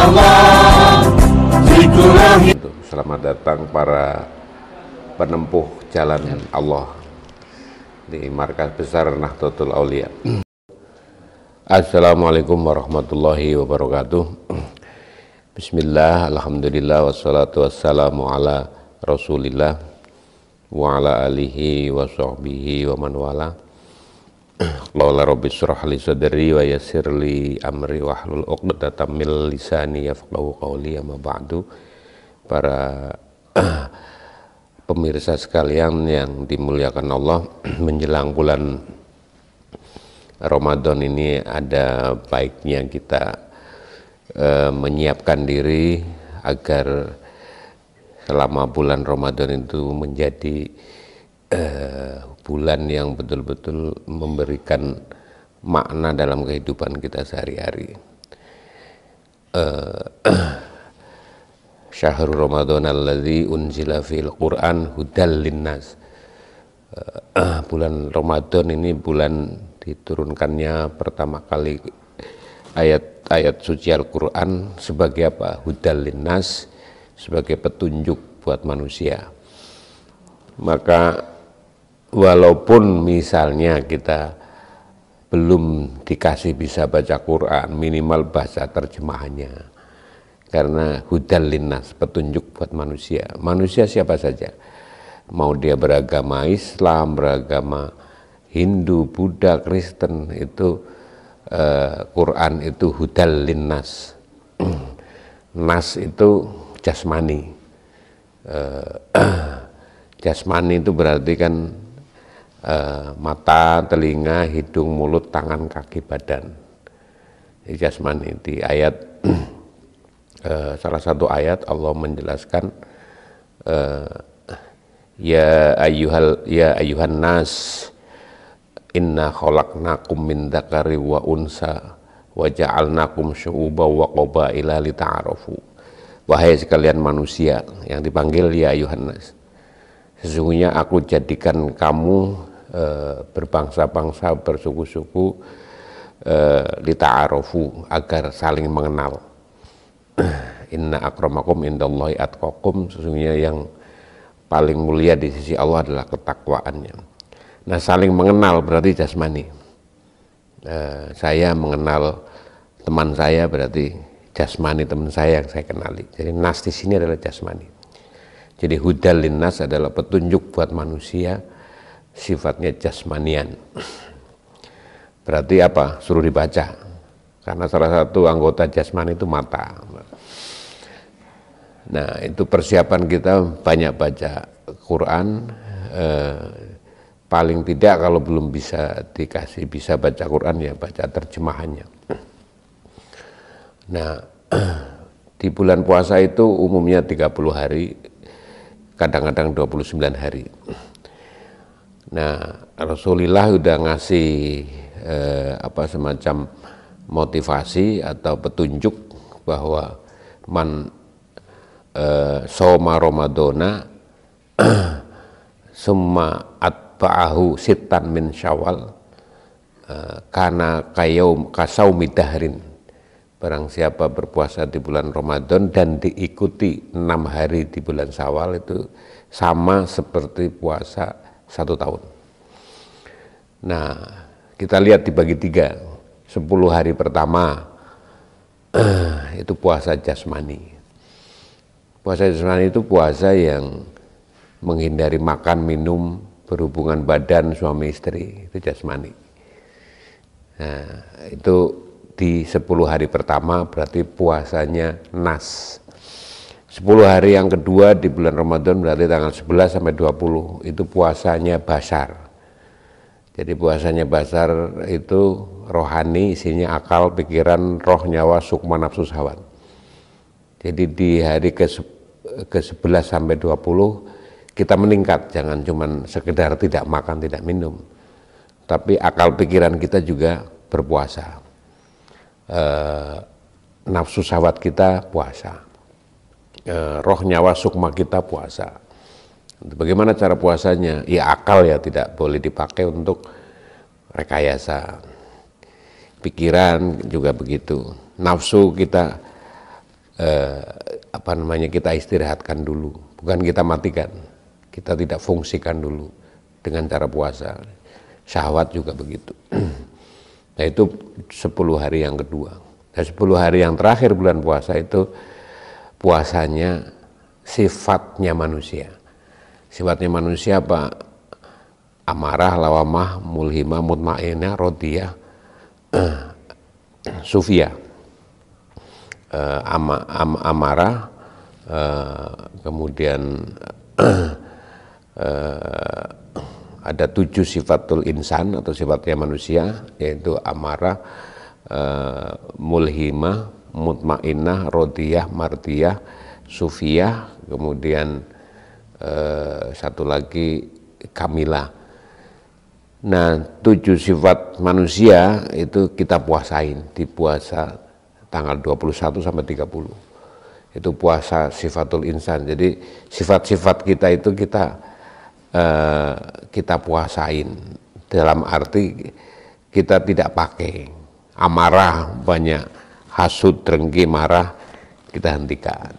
Allah, zikrullah. Selamat datang para penempuh jalan Allah di Markas Besar Nahdlatul Aulia. Assalamualaikum warahmatullahi wabarakatuh. Bismillah, alhamdulillah, wassalatu wassalamu ala rasulillah wa ala alihi wa sahbihi wa man wala. Qala rabbi shrah li sadri wa yassir li amri wahlul 'uqdatam min lisani yafqahu qawli. Amma ba'du. Para pemirsa sekalian yang dimuliakan Allah, menjelang bulan Ramadan ini ada baiknya kita menyiapkan diri agar selama bulan Ramadan itu menjadi bulan yang betul-betul memberikan makna dalam kehidupan kita sehari-hari. Syahrul Ramadan alladzi unzila fil Qur'an hudal linnas. Bulan Ramadan ini bulan diturunkannya pertama kali ayat-ayat suci Al-Qur'an sebagai apa? Hudal linnas, sebagai petunjuk buat manusia. Maka walaupun misalnya kita belum dikasih bisa baca Quran, minimal baca terjemahannya. Karena hudal linnas, petunjuk buat manusia. Manusia siapa saja, mau dia beragama Islam, beragama Hindu, Buddha, Kristen, itu Quran itu hudal linnas. Nas itu jasmani. Jasmani itu berarti kan mata, telinga, hidung, mulut, tangan, kaki, badan. Ini jasmani. Di ayat salah satu ayat Allah menjelaskan ya ayyuhan nas inna khalaqnakum min dzakari wa unsa wa ja'alnakum syu'uban wa qabaila lita'arafu. Wahai sekalian manusia, yang dipanggil ya ayyuhan nas, sesungguhnya aku jadikan kamu berbangsa-bangsa, bersuku-suku, lita'arafu, agar saling mengenal. Inna akramakum indallahi atqakum, sesungguhnya yang paling mulia di sisi Allah adalah ketakwaannya. Nah, saling mengenal berarti jasmani. Saya mengenal teman saya berarti jasmani teman saya yang saya kenali. Jadi nas di sini adalah jasmani. Jadi hudal linnas adalah petunjuk buat manusia, sifatnya jasmanian. Berarti apa? Suruh dibaca. Karena salah satu anggota jasmani itu mata. Nah, itu persiapan kita banyak baca Quran. Paling tidak kalau belum bisa baca Quran, ya baca terjemahannya. Nah, di bulan puasa itu umumnya 30 hari, kadang-kadang 29 hari. Nah, Rasulullah udah ngasih semacam motivasi atau petunjuk bahwa man soma Ramadana summa atba'ahu sittan min Syawal kana kasaumi dahrin. Barang siapa berpuasa di bulan Ramadan dan diikuti 6 hari di bulan Syawal, itu sama seperti puasa 1 tahun. Nah, kita lihat dibagi 3. 10 hari pertama itu puasa jasmani. Puasa jasmani itu puasa yang menghindari makan, minum, berhubungan badan suami istri, itu jasmani. Nah, itu di 10 hari pertama berarti puasanya nas. 10 hari yang kedua di bulan Ramadan berarti tanggal 11 sampai 20 itu puasanya basar. Jadi puasanya basar itu rohani, isinya akal, pikiran, roh, nyawa, sukma, nafsu, syahwat. Jadi di hari ke-11 sampai 20 kita meningkat, jangan cuma sekedar tidak makan, tidak minum, tapi akal pikiran kita juga berpuasa. Nafsu syahwat kita puasa. Roh, nyawa, sukma kita puasa. Bagaimana cara puasanya? Ya akal ya tidak boleh dipakai untuk rekayasa. Pikiran juga begitu. Nafsu kita kita istirahatkan dulu, bukan kita matikan, kita tidak fungsikan dulu dengan cara puasa. Syahwat juga begitu. Nah itu 10 hari yang kedua. Nah 10 hari yang terakhir bulan puasa itu puasanya sifatnya manusia. Sifatnya manusia apa? Amarah, lawamah, mulhimah, mutmainah, rodiyah, sufiyah. Amarah, kemudian ada 7 sifatul insan atau sifatnya manusia, yaitu amarah, mulhimah, mutmainah, rodiyah, mardiyah, sufiyah, kemudian satu lagi kamilah. Nah 7 sifat manusia itu kita puasain di puasa tanggal 21 sampai 30. Itu puasa sifatul insan. Jadi sifat-sifat kita itu kita puasain, dalam arti kita tidak pakai amarah, banyak hasud, dengki, marah, kita hentikan.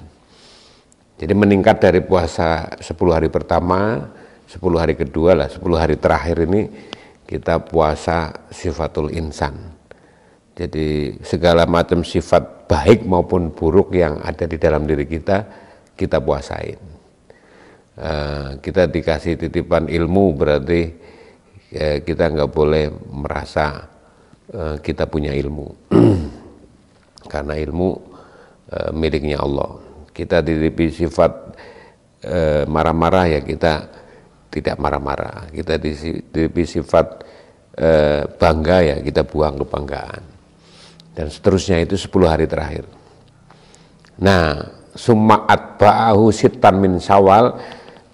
Jadi meningkat dari puasa 10 hari pertama, 10 hari kedua lah, 10 hari terakhir ini kita puasa sifatul insan. Jadi segala macam sifat baik maupun buruk yang ada di dalam diri kita puasain. Kita dikasih titipan ilmu, berarti kita nggak boleh merasa kita punya ilmu. Karena ilmu miliknya Allah. Kita dititipi sifat marah-marah, ya kita tidak marah-marah. Kita dititipi sifat bangga, ya kita buang kebanggaan. Dan seterusnya, itu 10 hari terakhir. Nah, summa atba'ahu sittan min Syawal,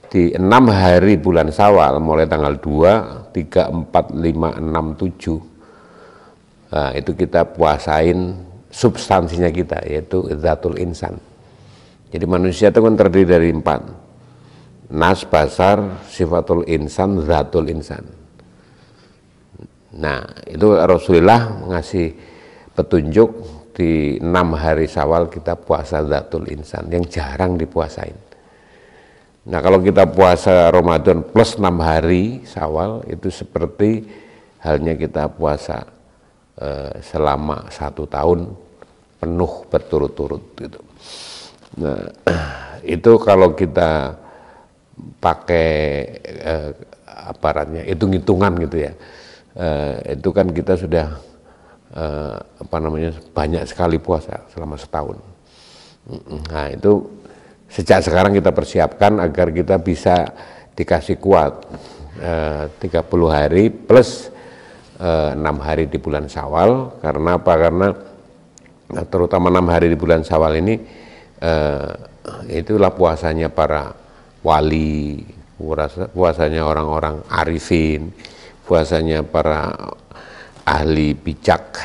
di 6 hari bulan Syawal, mulai tanggal 2, 3, 4, 5, 6, 7. Nah, itu kita puasain substansinya kita, yaitu zatul insan. Jadi manusia itu kan terdiri dari 4. Nas, basar, sifatul insan, zatul insan. Nah, itu Rasulullah ngasih petunjuk di 6 hari Syawal kita puasa zatul insan, yang jarang dipuasain. Nah kalau kita puasa Ramadan plus 6 hari Syawal, itu seperti halnya kita puasa selama 1 tahun penuh berturut-turut gitu. Nah itu kalau kita pakai aparatnya, hitung-hitungan gitu ya, itu kan kita sudah banyak sekali puasa selama setahun. Nah itu sejak sekarang kita persiapkan agar kita bisa dikasih kuat 30 hari plus 6 hari di bulan Syawal. Karena apa? Karena terutama 6 hari di bulan Syawal ini itulah puasanya para wali, puasanya orang-orang arifin, puasanya para ahli bijak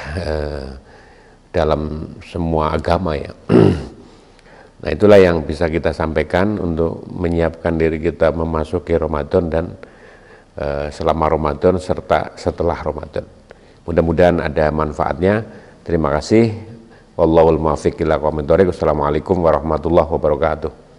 dalam semua agama ya. Nah itulah yang bisa kita sampaikan untuk menyiapkan diri kita memasuki Ramadan dan selama Ramadan serta setelah Ramadan. Mudah-mudahan ada manfaatnya. Terima kasih. Wallahul muwaffiq ila aqwamit thoriq. Wassalamualaikum warahmatullahi wabarakatuh.